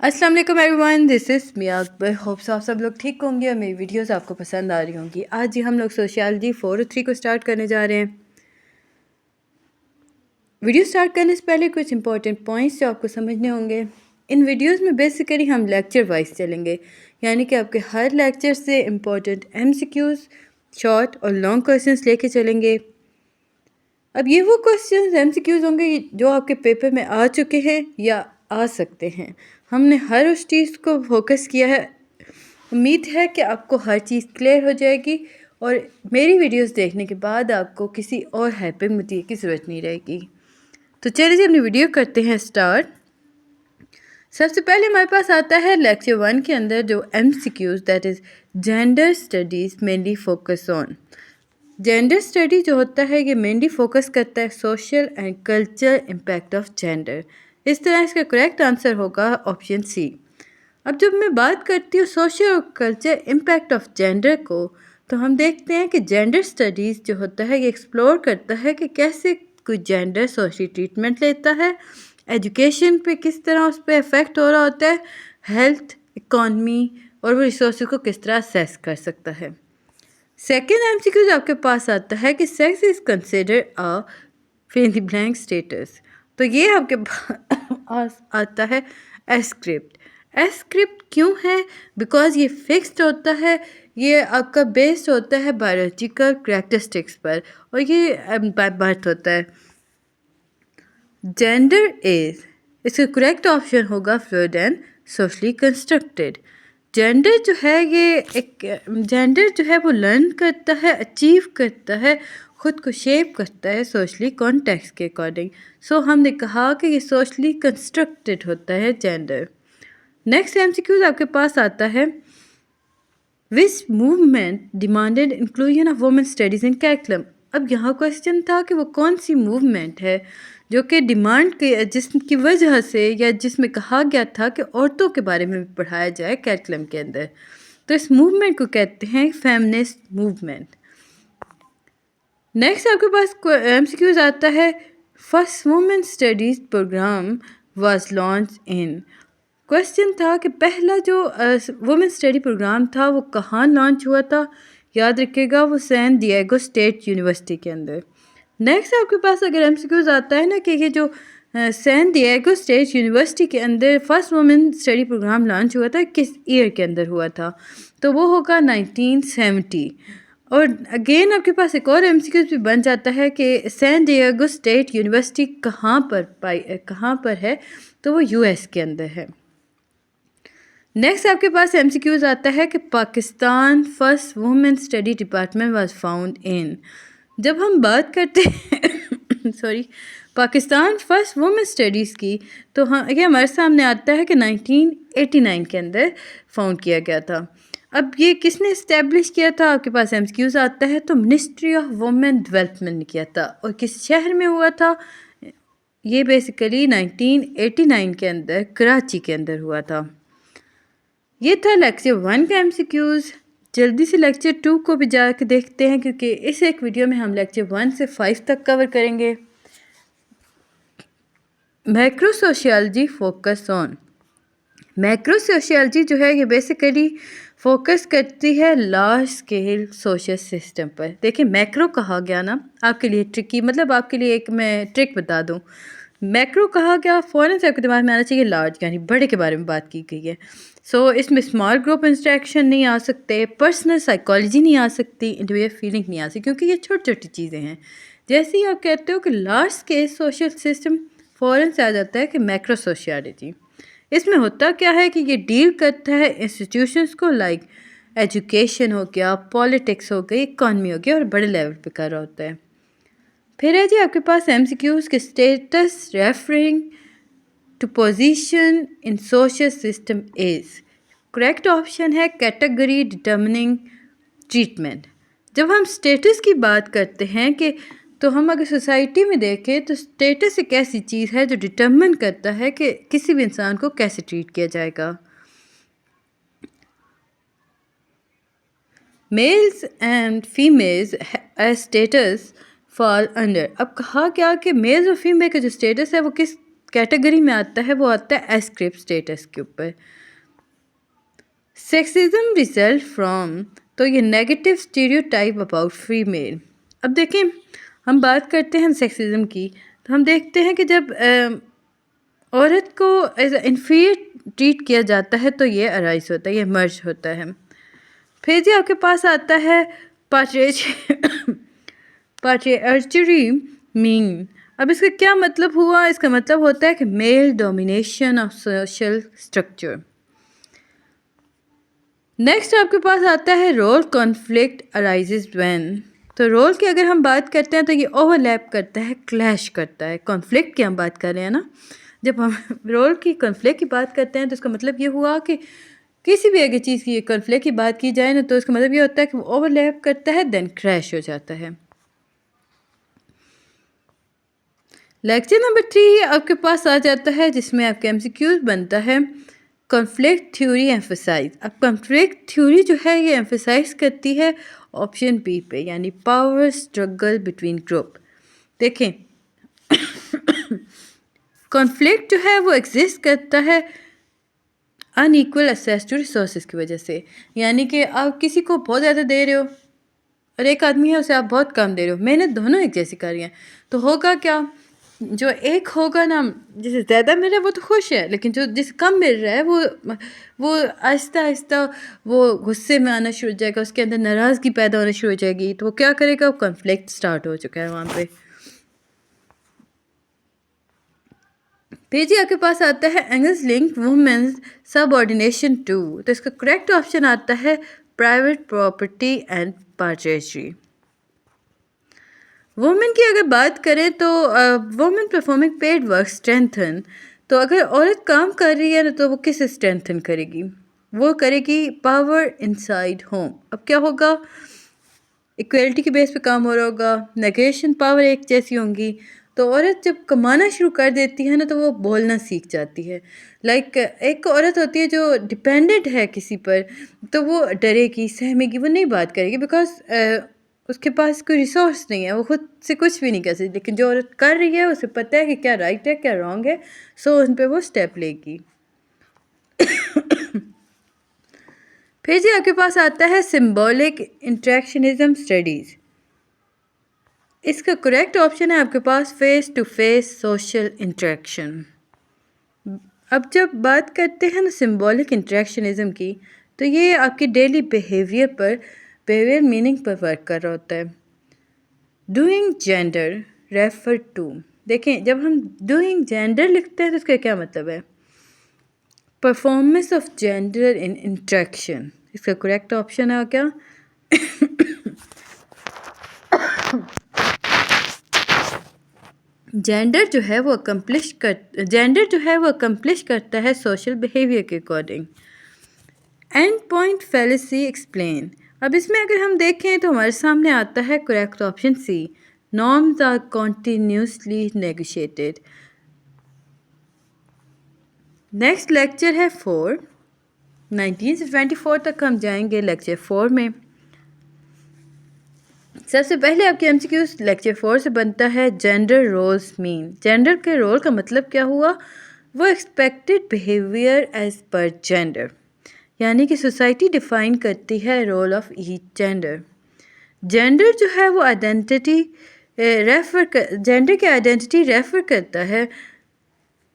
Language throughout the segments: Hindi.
अस्सलाम वालेकुम everyone, this is Miya Akbar. Hopes आप सब लोग ठीक होंगे और मेरी वीडियोस आपको पसंद आ रही होंगी। आज ही हम लोग सोशियोलॉजी 403 को स्टार्ट करने जा रहे हैं। वीडियो स्टार्ट करने से पहले कुछ इंपॉर्टेंट पॉइंट्स जो आपको समझने होंगे। इन वीडियोस में बेसिकली हम लेक्चर वाइज चलेंगे, यानी कि आपके हर लेक्चर से इम्पॉर्टेंट MCQs, शॉर्ट और लॉन्ग क्वेश्चंस लेके चलेंगे। अब ये वो क्वेश्चंस MCQs होंगे जो आपके पेपर में आ चुके हैं या आ सकते हैं। हमने हर उस चीज़ को फोकस किया है। उम्मीद है कि आपको हर चीज़ क्लियर हो जाएगी और मेरी वीडियोस देखने के बाद आपको किसी और हेल्पिंग मटीरियल की ज़रूरत नहीं रहेगी। तो चलिए जी अपनी वीडियो करते हैं स्टार्ट। सबसे पहले हमारे पास आता है लेक्चर 1 के अंदर जो MCQs, that is gender studies mainly focus on. Gender study जो होता है ये मेनली फोकस करता है social and culture impact of gender. इस तरह इसका करेक्ट आंसर होगा ऑप्शन सी। अब जब मैं बात करती हूँ सोशल और कल्चर इम्पैक्ट ऑफ जेंडर को, तो हम देखते हैं कि जेंडर स्टडीज़ जो होता है ये एक्सप्लोर करता है कि कैसे कोई जेंडर सोशल ट्रीटमेंट लेता है, एजुकेशन पे किस तरह उस पर इफ़ेक्ट हो रहा होता है, हेल्थ, इकॉनमी और वो रिसोर्स को किस तरह असेस कर सकता है। सेकेंड MCQ जो आपके पास आता है कि sex is consider a fill in the blank status, तो ये आपके पास आता है एस्क्रिप्ट। एस्क्रिप्ट क्यों है? बिकॉज ये फिक्स्ड होता है, ये आपका बेस्ड होता है बायोलॉजिकल करेक्टरिस्टिक्स पर और ये बाय बर्थ होता है। जेंडर इज, इसका करेक्ट ऑप्शन होगा fluid and socially constructed. Gender जो है ये एक जेंडर जो है वो लर्न करता है, अचीव करता है, ख़ुद को शेप करता है सोशली कॉन्टेक्स्ट के अकॉर्डिंग। सो हमने कहा कि ये सोशली कंस्ट्रक्टेड होता है जेंडर। नेक्स्ट MCQ आपके पास आता है विच movement demanded inclusion of women studies in curriculum. अब यहाँ क्वेश्चन था कि वो कौन सी मूवमेंट है जो कि डिमांड के जिसकी वजह से या जिसमें कहा गया था कि औरतों के बारे में भी पढ़ाया जाए करिकुलम के अंदर। तो इस मूवमेंट को कहते हैं फेमिनिस्ट मूवमेंट। नेक्स्ट आपके पास MCQs आता है first women studies program was launch in. Question था कि पहला जो वुमेन स्टडी प्रोग्राम था वो कहाँ लॉन्च हुआ था। याद रखिएगा वो सैन डिएगो स्टेट यूनिवर्सिटी के अंदर। नेक्स्ट आपके पास अगर MCQs आता है ना कि ये जो सैन डिएगो स्टेट यूनिवर्सिटी के अंदर first women study program launch हुआ था, किस ईयर के अंदर हुआ था, तो वो होगा 1970। और अगेन आपके पास एक और MCQs भी बन जाता है कि सैन डिएगो स्टेट यूनिवर्सिटी कहाँ पर है, तो वो US के अंदर है। नेक्स्ट आपके पास MCQs आता है कि Pakistan first women study department was found in. जब हम बात करते हैं sorry Pakistan first women studies की, तो हाँ ये हमारे सामने आता है कि 1989 के अंदर फाउंड किया गया था। अब ये किसने इस्टेब्लिश किया था? आपके पास MCQs आता है तो मिनिस्ट्री ऑफ वुमेन डेवलपमेंट ने किया था। और किस शहर में हुआ था? ये बेसिकली 1989 के अंदर कराची के अंदर हुआ था। ये था लेक्चर 1 का MCQs। जल्दी से लेक्चर 2 को भी जाके देखते हैं क्योंकि इस एक वीडियो में हम लेक्चर 1 से 5 तक कवर करेंगे। Macro sociology focus on. Macro sociology जो है ये बेसिकली फोकस करती है लार्ज स्केल सोशल सिस्टम पर। देखिए मैक्रो कहा गया ना आपके लिए ट्रिकी, मतलब आपके लिए एक मैं ट्रिक बता दूं। मैक्रो कहा गया फ़ौरन से आपके दिमाग में आना चाहिए लार्ज, यानी बड़े के बारे में बात की गई है। सो इसमें स्मॉल ग्रुप इंस्ट्रैक्शन नहीं आ सकते, पर्सनल साइकोलॉजी नहीं आ सकती, इंडिविजुअल फीलिंग नहीं आ सकती, क्योंकि ये छोटी छोटी चीज़ें हैं। जैसे ही आप कहते हो कि लार्ज स्केल सोशल सिस्टम, फ़ौरन से आ जाता है कि मैक्रो सोशियोलॉजी। इसमें होता क्या है कि ये डील करता है इंस्टीट्यूशंस को, लाइक एजुकेशन हो गया, पॉलिटिक्स हो गई, इकॉनमी हो गया, और बड़े लेवल पे कर रहा होता है। फिर है जी आपके पास MCQs के status referring to position in social system is. Correct option है कैटेगरी डिटर्मिनिंग ट्रीटमेंट। जब हम स्टेटस की बात करते हैं कि तो हम अगर सोसाइटी में देखें तो स्टेटस एक ऐसी चीज़ है जो डिटर्मिन करता है कि किसी भी इंसान को कैसे ट्रीट किया जाएगा। Mails and females status fall under. अब कहा क्या कि मेल्स और फीमेल का जो स्टेटस है वो किस कैटेगरी में आता है वो आता है एस्क्रिप्ट स्टेटस के ऊपर। सेक्सिज्म रिजल्ट फ्रॉम, तो ये नेगेटिव स्टीरियोटाइप अबाउट फीमेल। अब देखें, हम बात करते हैं सेक्सिज्म की, तो हम देखते हैं कि जब औरत को एज इन्फीरियर ट्रीट किया जाता है तो ये अराइज होता है, ये मर्ज होता है। फिर जी आपके पास आता है पाट्रियार्चरी मीन। अब इसका क्या मतलब हुआ? इसका मतलब होता है कि male domination of social structure. Next आपके पास आता है रोल कॉन्फ्लिक्ट अराइजेज व्हेन। तो रोल की अगर हम बात करते हैं तो ये ओवरलैप करता है, क्लैश करता है। कॉन्फ्लिक्ट की हम बात कर रहे हैं ना, जब हम रोल की कॉन्फ्लिक्ट की बात करते हैं तो इसका मतलब ये हुआ कि किसी भी अगर चीज़ की कॉन्फ्लिक्ट की बात की जाए ना, तो इसका मतलब ये होता है कि वो ओवरलैप करता है, देन क्रैश हो जाता है। लेक्चर नंबर 3 आपके पास आ जाता है, जिसमें आपके एमसीक्यूज बनता है कॉन्फ्लिक्ट थ्योरी एम्फसाइज। अब कॉन्फ्लिक्ट थ्योरी जो है ये एम्फसाइज करती है ऑप्शन बी पे, यानी पावर स्ट्रगल बिटवीन ग्रुप। देखें, कॉन्फ्लिक्ट जो है वो एग्जिस्ट करता है अनइक्वल एक्सेस टू रिसोर्सेज की वजह से। यानी कि आप किसी को बहुत ज़्यादा दे रहे हो और एक आदमी है उसे आप बहुत कम दे रहे हो, मेहनत दोनों एक जैसी कर रही हैं, तो होगा क्या? जो एक होगा ना, जिसे ज़्यादा मिल रहा है वो तो खुश है, लेकिन जो जिसे कम मिल रहा है वो आहिस्ता आहिस्ता वो गुस्से में आना शुरू हो जाएगा, उसके अंदर नाराज़गी पैदा होना शुरू हो जाएगी। तो वो क्या करेगा? कॉन्फ्लिक्ट स्टार्ट हो चुका है वहाँ पे। फिर जी आपके पास आता है Engels link women's subordination to. तो इसका करेक्ट ऑप्शन आता है प्राइवेट प्रॉपर्टी एंड पार्चेजरी। वुमेन की अगर बात करें तो women performing paid work strengthen. तो अगर औरत काम कर रही है ना, तो वो किसे स्ट्रेंथन करेगी? वो करेगी पावर इनसाइड होम। अब क्या होगा? इक्वलिटी के बेस पे काम हो रहा होगा, नेगेशन पावर एक जैसी होंगी। तो औरत जब कमाना शुरू कर देती है ना, तो वो बोलना सीख जाती है। लाइक एक औरत होती है जो डिपेंडेंट है किसी पर, तो वो डरेगी, सहमेगी, वो नहीं बात करेगी, बिकॉज उसके पास कोई रिसोर्स नहीं है, वो खुद से कुछ भी नहीं कर सकती। लेकिन जो औरत कर रही है उसे पता है कि क्या राइट है क्या रॉन्ग है, सो उन पर वो स्टेप लेगी। फिर जी आपके पास आता है सिंबॉलिक इंट्रैक्शनिज्म स्टडीज़। इसका करेक्ट ऑप्शन है आपके पास face to face social interaction. अब जब बात करते हैं ना सिंबॉलिक इंट्रैक्शनिज्म की, तो ये आपकी डेली बिहेवियर मीनिंग पर वर्क कर रहा होता है। Doing gender refer to. देखें, जब हम डूइंग जेंडर लिखते हैं तो इसका क्या मतलब है? Performance of gender in interaction. इसका करेक्ट ऑप्शन है क्या? जेंडर जो है वो अकम्प्लिश करता है सोशल बिहेवियर के according. And point fallacy explain. अब इसमें अगर हम देखें तो हमारे सामने आता है correct option C, norms are continuously negotiated. Next lecture है 4, 19 से 24 तक हम जाएंगे लेक्चर 4 में। सबसे पहले आपके एमसीक्यूज लेक्चर 4 से बनता है जेंडर रोल्स मीन। जेंडर के रोल का मतलब क्या हुआ? वो expected behaviour as per gender, यानी कि सोसाइटी डिफाइन करती है role of each gender. Gender जो है वो जेंडर की आइडेंटिटी रेफर करता है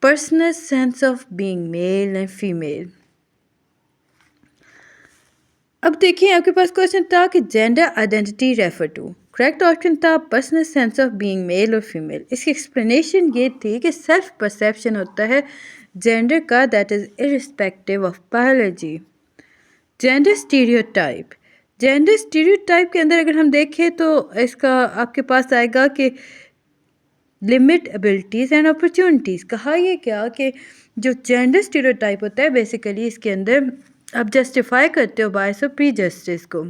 personal sense of being male and female. अब देखिए, आपके पास क्वेश्चन था कि gender identity refer to. Correct option था personal sense of being male और फीमेल। इसकी एक्सप्लेनेशन ये थी कि सेल्फ परसेप्शन होता है जेंडर का, that is irrespective of biology. Gender stereotype के अंदर अगर हम देखें तो इसका आपके पास आएगा कि लिमिट एबिलिटीज़ एंड अपॉर्चुनिटीज़। कहा यह क्या कि जो जेंडर स्टीरियोटाइप होता है बेसिकली इसके अंदर आप जस्टिफाई करते हो बायस और प्री जस्टिस को।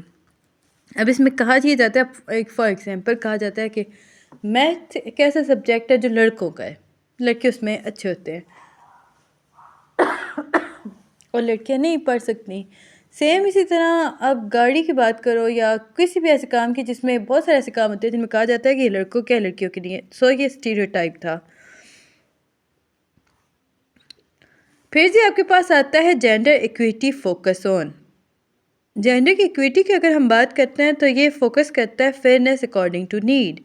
अब इसमें कहा यह जाता है, एक फॉर एग्जांपल कहा जाता है कि मैथ एक ऐसा सब्जेक्ट है जो लड़कों का है, लड़के उसमें अच्छे होते हैं और लड़कियां नहीं पढ़ सकती। सेम इसी तरह अब गाड़ी की बात करो या किसी भी ऐसे काम की जिसमें बहुत सारे ऐसे काम होते हैं जिनमें कहा जाता है कि ये लड़कों के लड़कियों के लिए। सो ये स्टीरियोटाइप था। फिर जी आपके पास आता है gender equity focus on. Gender की इक्विटी की अगर हम बात करते हैं तो ये फोकस करता है फेयरनेस अकॉर्डिंग टू नीड।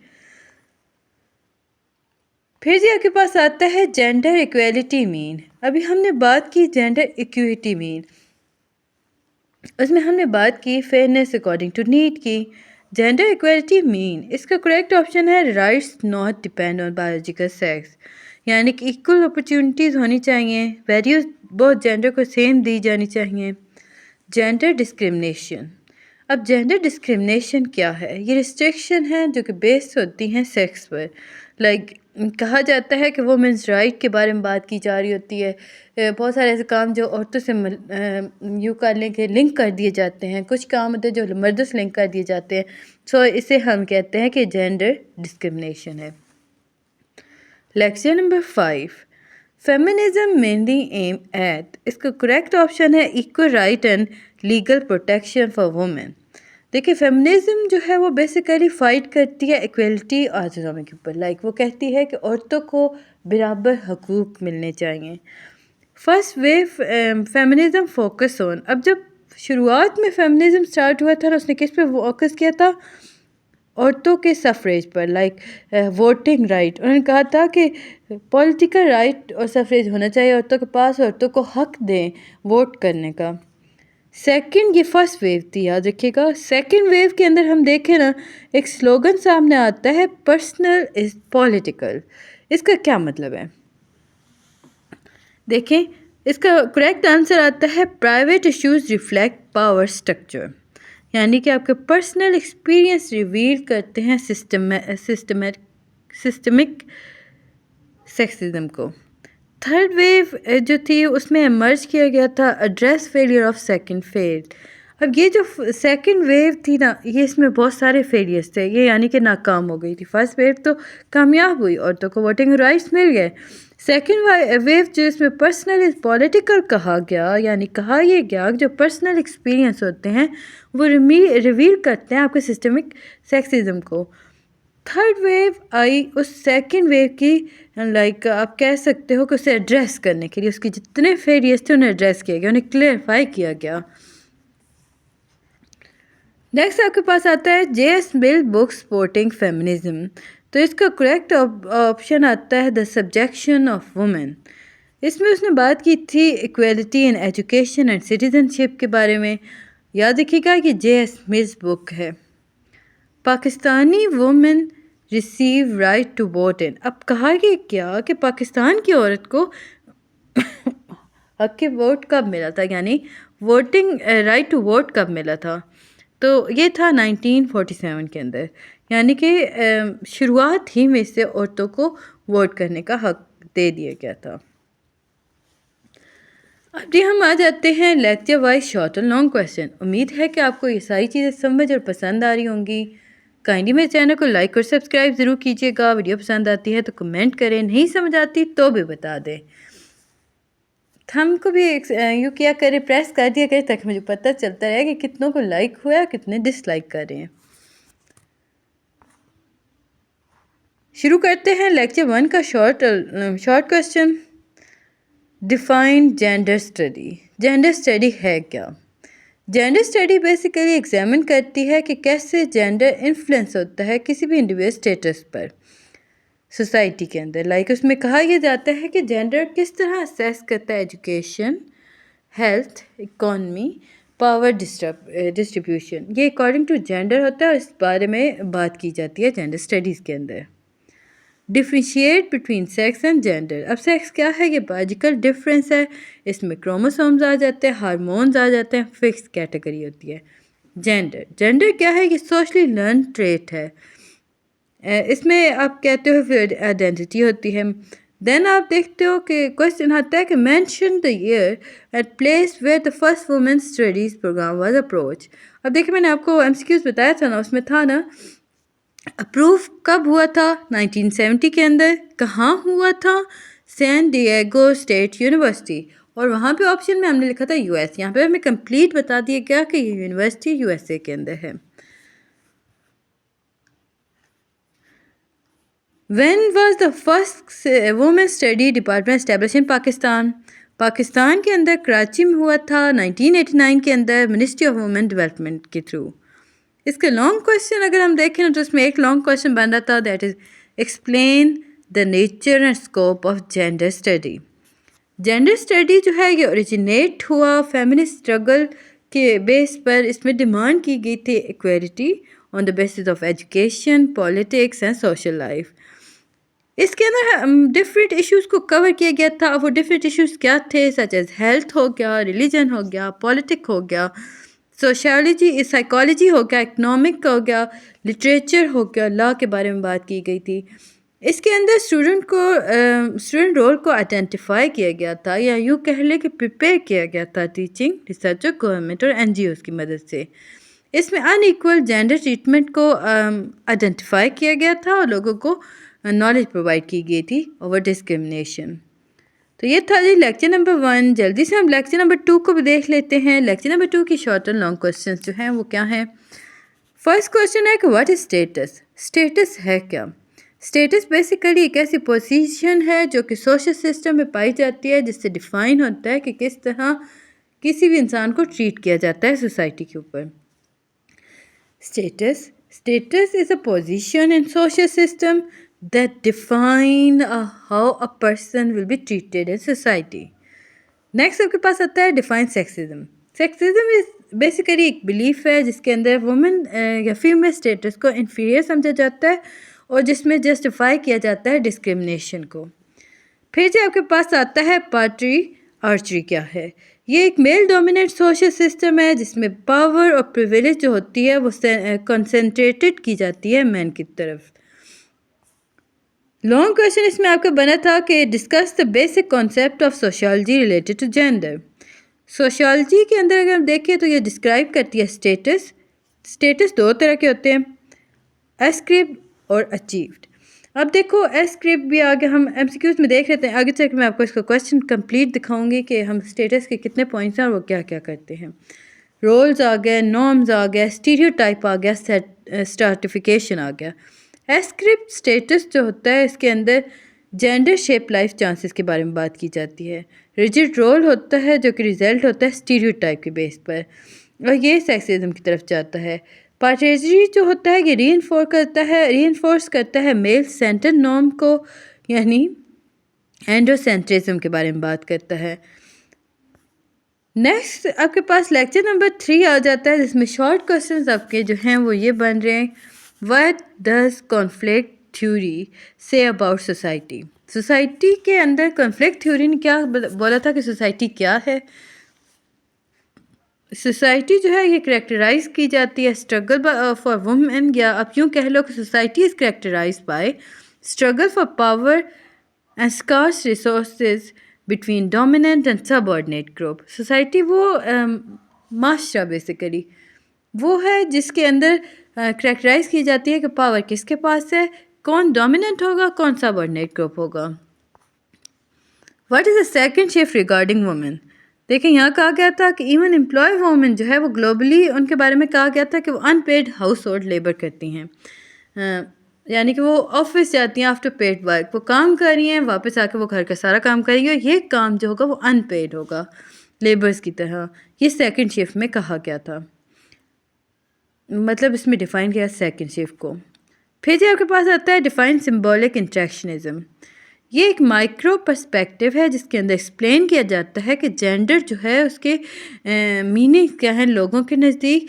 फिर जी आपके पास आता है जेंडर इक्वेलिटी मीन। अभी हमने बात की जेंडर इक्विटी मीन, उसमें हमने बात की फेयरनेस अकॉर्डिंग टू नीड की। जेंडर इक्वेलिटी मीन, इसका करेक्ट ऑप्शन है rights not depend on biological sex, यानी कि इक्वल अपॉर्चुनिटीज़ होनी चाहिए, वैल्यूज़ बहुत जेंडर को सेम दी जानी चाहिए। जेंडर डिस्क्रिमिनेशन, अब जेंडर डिस्क्रिमिनेशन क्या है? ये रिस्ट्रिक्शन है जो कि बेस्ड होती हैं सेक्स पर। लाइक कहा जाता है कि वुमेंस राइट के बारे में बात की जा रही होती है। बहुत सारे ऐसे काम जो औरतों से यूँ कर लें कि लिंक कर दिए जाते हैं, कुछ काम होते हैं जो मर्दों से लिंक कर दिए जाते हैं। सो इसे हम कहते हैं कि जेंडर डिस्क्रिमिनेशन है। Lecture number 5, feminism mainly aim at, इसका करेक्ट ऑप्शन है equal right and legal protection for women. देखिए फेमिनिज्म जो है वो बेसिकली फ़ाइट करती है इक्वलिटी ऑटोनॉमी के ऊपर। लाइक वो कहती है कि औरतों को बराबर हकूक़ मिलने चाहिए। First wave feminism focus on, अब जब शुरुआत में फेमिनिज्म स्टार्ट हुआ था ना, उसने किस पे फोकस किया था? औरतों के सफ़रेज पर, लाइक वोटिंग राइट। उन्होंने कहा था कि पॉलिटिकल राइट और सफ़रेज होना चाहिए औरतों के पास, औरतों को हक दें वोट करने का। सेकंड, ये फर्स्ट वेव थी, याद रखिएगा। सेकंड वेव के अंदर हम देखें ना, एक स्लोगन सामने आता है पर्सनल इज़ पॉलिटिकल। इसका क्या मतलब है? देखें, इसका करेक्ट आंसर आता है private issues reflect power structure, यानी कि आपके पर्सनल एक्सपीरियंस रिवील करते हैं सिस्टमिक सेक्सिज्म को। थर्ड वेव जो थी उसमें इमर्ज किया गया था address failure of second phase. अब ये जो सेकंड वेव थी ना, ये इसमें बहुत सारे फेलियर्स थे, ये यानी कि नाकाम हो गई थी। फर्स्ट वेव तो कामयाब हुई, औरतों को वोटिंग राइट्स मिल गए। सेकंड वेव जो इसमें पर्सनल इज पॉलिटिकल कहा गया, यानी कहा यह गया जो पर्सनल एक्सपीरियंस होते हैं वो रिवील करते हैं आपके सिस्टमिक सेक्सिज्म को। थर्ड वेव आई उस सेकंड वेव की, लाइक आप कह सकते हो कि उसे एड्रेस करने के लिए उसके जितने फेलियर्स थे उन्हें एड्रेस किया गया, उन्हें क्लियरिफाई किया गया। नेक्स्ट आपके पास आता है जे.एस. मिल बुक सपोर्टिंग फेमिनिज्म। तो इसका करेक्ट ऑप्शन आता है द सब्जेक्शन ऑफ वुमेन। इसमें उसने बात की थी equality in education and citizenship के बारे में। याद रखिएगा कि जे.एस. मिल्स बुक है। Pakistani women receive right to vote in, अब कहा कि क्या कि पाकिस्तान की औरत को हक के वोट कब मिला था, यानी वोटिंग राइट टू वोट कब मिला था? तो ये था 1947 के अंदर, यानी कि शुरुआत ही में से औरतों को वोट करने का हक दे दिया गया था। अब जी हम आ जाते हैं लेक्चर वाइज शॉर्ट और लॉन्ग क्वेश्चन। उम्मीद है कि आपको ये सारी चीज़ें समझ और पसंद आ रही होंगी। काइंडली मेरे चैनल को लाइक और सब्सक्राइब ज़रूर कीजिएगा। वीडियो पसंद आती है तो कमेंट करें, नहीं समझ आती तो भी बता दें। थंब को भी यूँ किया करें, प्रेस कर दिया करें ताकि मुझे पता चलता रहे कि कितनों को लाइक हुआ है, कितने डिसलाइक कर रहे हैं। शुरू करते हैं लेक्चर 1 का short question. Define gender study. Gender study है क्या? जेंडर स्टडी बेसिकली एग्जामिन करती है कि कैसे जेंडर इन्फ्लुएंस होता है किसी भी इंडिविजुअल स्टेटस पर सोसाइटी के अंदर। लाइक उसमें कहा यह जाता है कि जेंडर किस तरह असेस करता है education, health, economy, power distribution. ये अकॉर्डिंग टू जेंडर होता है और इस बारे में बात की जाती है जेंडर स्टडीज़ के अंदर। Differentiate between sex and gender. अब सेक्स क्या है? ये बायोलॉजिकल डिफरेंस है, इसमें क्रोमोसोम्स आ जाते हैं, हार्मोन्स आ जाते हैं, फिक्स कैटेगरी होती है। जेंडर क्या है? ये सोशली लर्न ट्रेट है, इसमें आप कहते हो फिर आइडेंटिटी होती है। देन आप देखते हो कि क्वेश्चन आता है कि mention the year and place where the first women studies program was approach. अब देखिए मैंने आपको एमसीक्यूज बताया था ना, उसमें था ना अप्रूव कब हुआ था? 1970 के अंदर। कहाँ हुआ था? सैन डिएगो स्टेट यूनिवर्सिटी, और वहाँ पे ऑप्शन में हमने लिखा था यूएस। यहाँ पे हमें कंप्लीट बता दिया गया कि ये यूनिवर्सिटी यूएसए के अंदर है। When was the first women study department established in Pakistan? Pakistan के अंदर कराची में हुआ था 1989 के अंदर मिनिस्ट्री ऑफ वुमेन डेवलपमेंट के थ्रू। इसके लॉन्ग क्वेश्चन अगर हम देखें ना तो इसमें एक लॉन्ग क्वेश्चन बन रहा था, that is explain the nature and scope of gender study. Gender study जो है ये ओरिजिनेट हुआ फेमिनिस्ट स्ट्रगल के बेस पर। इसमें डिमांड की गई थी equality on the basis of education, politics and social life. इसके अंदर डिफरेंट इश्यूज़ को कवर किया गया था। वो डिफरेंट इश्यूज़ क्या थे, सच एज़ हेल्थ हो गया, रिलीजन हो गया, पॉलिटिक हो गया, सोशियोलॉजी साइकोलॉजी हो गया, इकनॉमिक हो गया, लिटरेचर हो गया, लॉ के बारे में बात की गई थी। इसके अंदर स्टूडेंट रोल को आइडेंटिफाई किया गया था, या यूँ कह लें कि प्रिपेयर किया गया था टीचिंग, रिसर्च, गवर्नमेंट और NGOs की मदद से। इसमें अनइक्वल जेंडर ट्रीटमेंट को आइडेंटिफाई किया गया था और लोगों को नॉलेज प्रोवाइड की गई थी ओवर डिस्क्रिमिनेशन। तो ये था जी लेक्चर नंबर 1। जल्दी से हम लेक्चर नंबर 2 को भी देख लेते हैं। लेक्चर नंबर 2 की शॉर्ट एंड लॉन्ग क्वेश्चन जो हैं वो क्या हैं। फर्स्ट क्वेश्चन है कि व्हाट इज स्टेटस। स्टेटस है क्या? स्टेटस बेसिकली एक ऐसी पोजीशन है जो कि सोशल सिस्टम में पाई जाती है, जिससे डिफाइन होता है कि किस तरह किसी भी इंसान को ट्रीट किया जाता है सोसाइटी के ऊपर। Status is a position in social system that define how a person will be treated in society. Next आपके पास आता है define sexism. Sexism is basically एक बिलीफ है जिसके अंदर वुमेन या फीमेल स्टेटस को इन्फीरियर समझा जाता है और जिसमें जस्टिफाई किया जाता है डिस्क्रिमिनेशन को। फिर जो आपके पास आता है पार्टी आर्चरी क्या है। ये एक मेल डोमिनेट सोशल सिस्टम है जिसमें पावर और प्रिविलेज जो होती है वो कंसंट्रेटेड की जाती है मैन की तरफ। लॉन्ग क्वेश्चन इसमें आपका बना था कि discuss the basic concept of sociology related to gender. Sociology के अंदर अगर हम देखें तो ये डिस्क्राइब करती है स्टेटस 2 तरह के होते हैं, एस्क्रिप्ट और अचीव्ड। अब देखो एस्क्रिप्ट भी आगे हम MCQs में देख लेते हैं। आगे चल के मैं आपको इसका क्वेश्चन कंप्लीट दिखाऊंगी कि हम स्टेटस के कितने पॉइंट्स हैं और वो क्या क्या करते हैं। रोल्स आ गए, नॉर्म्स आ गया, स्टीरियोटाइप आ गया, स्ट्राटिफिकेशन आ गया। एस्क्रिप्ट स्टेटस जो होता है इसके अंदर जेंडर शेप लाइफ चांसेस के बारे में बात की जाती है। रिजिड रोल होता है जो कि रिजल्ट होता है स्टीरियोटाइप के बेस पर, और ये सेक्सिज्म की तरफ जाता है। पार्टेजरी जो होता है ये रीइंफोर्स करता है मेल सेंटर नॉर्म को, यानी एंड्रोसेंट्रिज्म के बारे में बात करता है। नेक्स्ट आपके पास लेक्चर नंबर 3 आ जाता है जिसमें शॉर्ट क्वेश्चंस आपके जो हैं वो ये बन रहे हैं। What does conflict theory say about society? Society के अंदर कॉन्फ्लिक्ट थ्योरी ने क्या बोला था कि सोसाइटी क्या है। सोसाइटी जो है ये करेक्टराइज की जाती है स्ट्रगल फॉर वुमेन, या आप यूँ कह लो कि society is characterize by struggle for power and scarce resources between dominant and subordinate group. Society वो माशरा बेसिकली वो है जिसके अंदर करेक्टराइज की जाती है कि पावर किसके पास है, कौन डोमिनेंट होगा, कौन सबऑर्डिनेट ग्रुप होगा। What is the second shift regarding women. देखें यहाँ कहा गया था कि इवन एम्प्लॉय वुमेन जो है वो ग्लोबली उनके बारे में कहा गया था कि वो अनपेड हाउस होल्ड लेबर करती हैं, यानी कि वो ऑफिस जाती हैं आफ्टर पेड वर्क, वो काम कर रही हैं, वापस आके वो घर का सारा काम करेंगी और ये काम जो होगा वो अनपेड होगा लेबर्स की तरह। ये सेकंड शिफ्ट में कहा गया था, मतलब इसमें डिफ़ाइन किया सेकंड शिफ्ट को। फिर जो आपके पास आता है डिफ़ाइन सिंबॉलिक इंट्रैक्शनिज्म। ये एक माइक्रो पर्सपेक्टिव है जिसके अंदर एक्सप्लेन किया जाता है कि जेंडर जो है उसके मीनिंग क्या है लोगों के नज़दीक।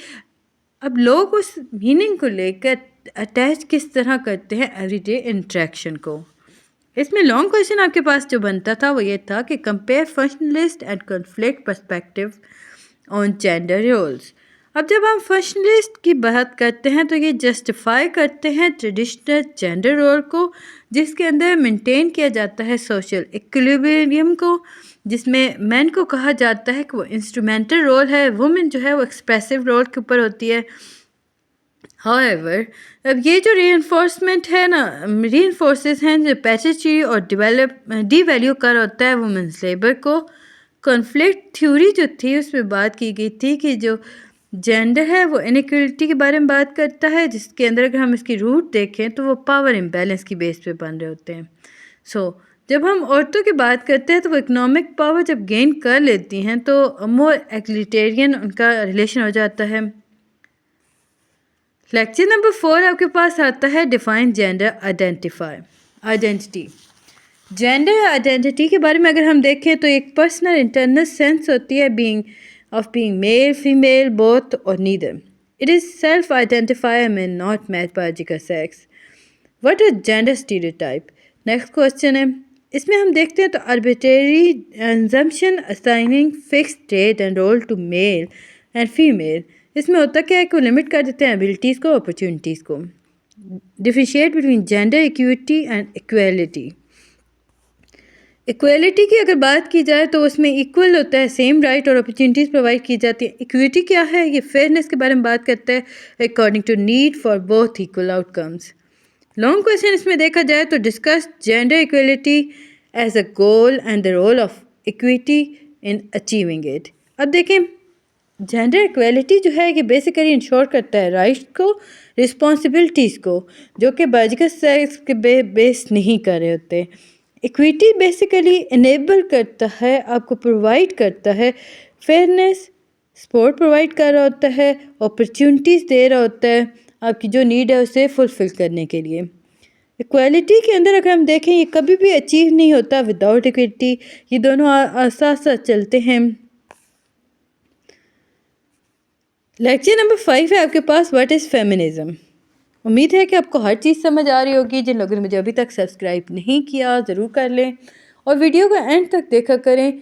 अब लोग उस मीनिंग को लेकर अटैच किस तरह करते हैं एवरीडे इंट्रैक्शन को। इसमें लॉन्ग क्वेश्चन आपके पास जो बनता था वो ये था कि compare functionalist and conflict perspective on gender roles. अब जब हम फंक्शनलिस्ट की बात करते हैं तो ये जस्टिफाई करते हैं ट्रेडिशनल जेंडर रोल को जिसके अंदर मेंटेन किया जाता है सोशल इक्विलिब्रियम को, जिसमें मैन को कहा जाता है कि वो इंस्ट्रूमेंटल रोल है, वुमेन जो है वो एक्सप्रेसिव रोल के ऊपर होती है। हाउएवर अब ये जो रीइंफोर्समेंट है ना, रीइंफोर्सेस हैं जो पैचेट्री और डीवैल्यू कर होता है वुमेन्स लेबर को। कॉन्फ्लिक्ट थ्योरी जो थी उसमें बात की गई थी कि जो जेंडर है वो इनइक्वलिटी के बारे में बात करता है, जिसके अंदर अगर हम इसकी रूट देखें तो वो पावर इम्बैलेंस की बेस पे बन रहे होते हैं। सो जब हम औरतों की बात करते हैं तो वो इकोनॉमिक पावर जब गेन कर लेती हैं तो मोर एग्लिटेरियन उनका रिलेशन हो जाता है। लेक्चर नंबर 4 आपके पास आता है define gender identity. Gender identity के बारे में अगर हम देखें तो एक पर्सनल इंटरनल सेंस होती है बीइंग मेल फीमेल बोथ और neither. It is self identify may not match biological sex. What is gender stereotype? Next question है, इसमें हम देखते हैं तो arbitrary assumption assigning fix trait and role to male and female. इसमें होता क्या है कि वो लिमिट कर देते हैं एबिलिटीज़ को अपॉर्चुनिटीज़ को। Differentiate between gender equity and equality. Equality की अगर बात की जाए तो उसमें इक्वल होता है, सेम राइट और अपॉर्चुनिटीज़ प्रोवाइड की जाती है। इक्विटी क्या है? ये फेयरनेस के बारे में बात करता है, according to need for both equal outcomes. Long question इसमें देखा जाए तो discuss gender equality as a goal and the role of equity in achieving it. अब देखें, जेंडर इक्वलिटी जो है कि बेसिकली इंश्योर करता है राइट्स को, रिस्पॉन्सिबिलिटीज़ को, जो कि बायोलॉजिकल सेक्स के बेस नहीं कर रहे होते। इक्विटी बेसिकली इनेबल करता है, आपको प्रोवाइड करता है फेयरनेस, सपोर्ट प्रोवाइड कर रहा होता है, अपॉर्चुनिटीज़ दे रहा होता है आपकी जो नीड है उसे फुलफ़िल करने के लिए। इक्वालिटी के अंदर अगर हम देखें ये कभी भी अचीव नहीं होता विदाउट इक्विटी, ये दोनों साथ साथ चलते हैं। लेक्चर नंबर 5 है आपके पास, व्हाट इज़ फेमिनिज्म। उम्मीद है कि आपको हर चीज़ समझ आ रही होगी। जिन लोगों ने मुझे अभी तक सब्सक्राइब नहीं किया ज़रूर कर लें और वीडियो को एंड तक देखा करें।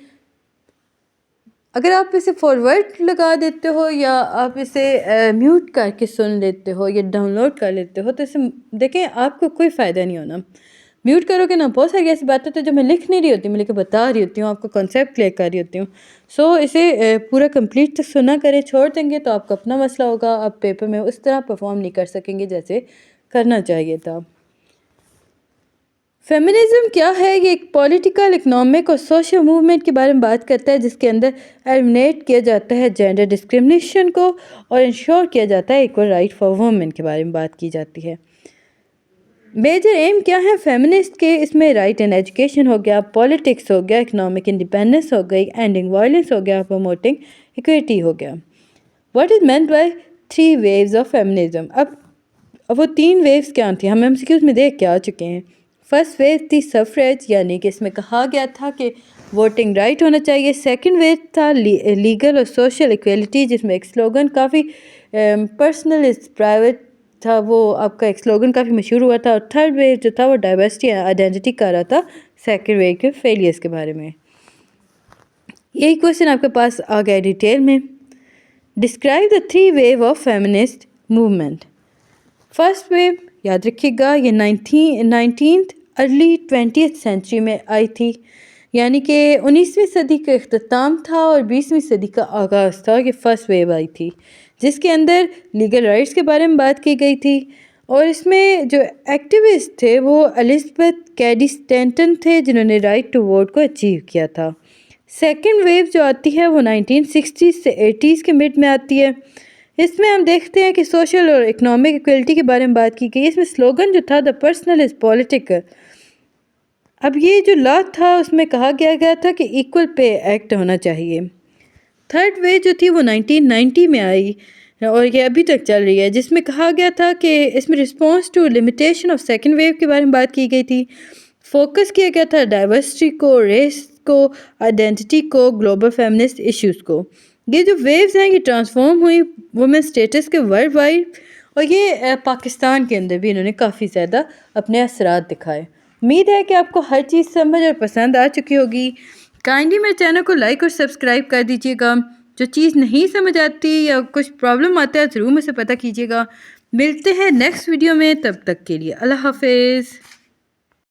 अगर आप इसे फॉरवर्ड लगा देते हो या आप इसे म्यूट करके सुन लेते हो या डाउनलोड कर लेते हो तो इसे देखें आपको कोई फ़ायदा नहीं होना। म्यूट करोगे ना, बहुत सारी ऐसी बातें तो जो मैं लिख नहीं रही होती, मैं लेकर बता रही होती हूँ, आपको कॉन्सेप्ट क्लियर कर रही होती हूँ। सो इसे पूरा कंप्लीट तक सुना करें, छोड़ देंगे तो आपका अपना मसला होगा, आप पेपर में उस तरह परफॉर्म नहीं कर सकेंगे जैसे करना चाहिए था। फेमिनिज्म क्या है? ये एक पॉलिटिकल, इकोनॉमिक और सोशल मूवमेंट के बारे में बात करता है जिसके अंदर एलिमिनेट किया जाता है जेंडर डिस्क्रिमिनेशन को और इंश्योर किया जाता है इक्वल राइट फॉर वुमेन के बारे में बात की जाती है। मेजर एम क्या है फेमिनिस्ट के? इसमें राइट एंड एजुकेशन हो गया, पॉलिटिक्स हो गया, इकोनॉमिक इंडिपेंडेंस हो गई, एंडिंग वायलेंस हो गया, प्रमोटिंग इक्विटी हो गया। What is meant by 3 waves of feminism? अब वो 3 वेव्स क्या थी हम एमसीक्यूज में देख के आ चुके हैं। फर्स्ट वेव थी सफरेज, यानी कि इसमें कहा गया था कि वोटिंग राइट होना चाहिए। सेकंड वेव था लीगल और सोशल इक्वलिटी, जिसमें एक स्लोगन काफ़ी पर्सनल इज प्राइवेट था, वो आपका एक स्लोगन काफ़ी मशहूर हुआ था। और थर्ड वेव जो था वो डाइवर्सिटी आइडेंटिटी कर रहा था सेकंड वेव के फेलियर्स के बारे में। यही क्वेश्चन आपके पास आ गया डिटेल में। Describe the 3 wave of feminist movement. First wave याद रखिएगा ये 19th अर्ली 20th सेंचुरी में आई थी, यानी कि 19वीं सदी का इख्तिताम था और 20वीं सदी का आगाज़ था कि फ़र्स्ट वेव आई थी, जिसके अंदर लीगल राइट्स के बारे में बात की गई थी। और इसमें जो एक्टिविस्ट थे वो एलिज़ाबेथ कैडी स्टैंटन थे, जिन्होंने राइट टू वोट को अचीव किया था। सेकेंड वेव जो आती है वो 1960s से 80s के मिड में आती है। इसमें हम देखते हैं कि सोशल और इकोनॉमिक इक्वलिटी के बारे में बात की गई। इसमें स्लोगन जो था द पर्सनल इज़ पॉलिटिकल। अब ये जो लॉ था उसमें कहा गया था कि इक्वल पे एक्ट होना चाहिए। थर्ड वेव जो थी वो 1990 में आई और ये अभी तक चल रही है, जिसमें कहा गया था कि इसमें response to limitation of second wave के बारे में बात की गई थी। फोकस किया गया था डाइवर्सिटी को, रेस को, आइडेंटिटी को, ग्लोबल फेमिनिस्ट इश्यूज़ को। ये जो वेव्स हैं ये ट्रांसफॉर्म हुई वुमेन स्टेटस के वर्ल्ड वाइड, और ये पाकिस्तान के अंदर भी इन्होंने काफ़ी ज़्यादा अपने असरात दिखाए। उम्मीद है कि आपको हर चीज़ समझ और पसंद आ चुकी होगी। काइंडली मेरे चैनल को लाइक और सब्सक्राइब कर दीजिएगा। जो चीज़ नहीं समझ आती या कुछ प्रॉब्लम आता है ज़रूर मुझसे पता कीजिएगा। मिलते हैं नेक्स्ट वीडियो में, तब तक के लिए अल्लाह हाफिज़।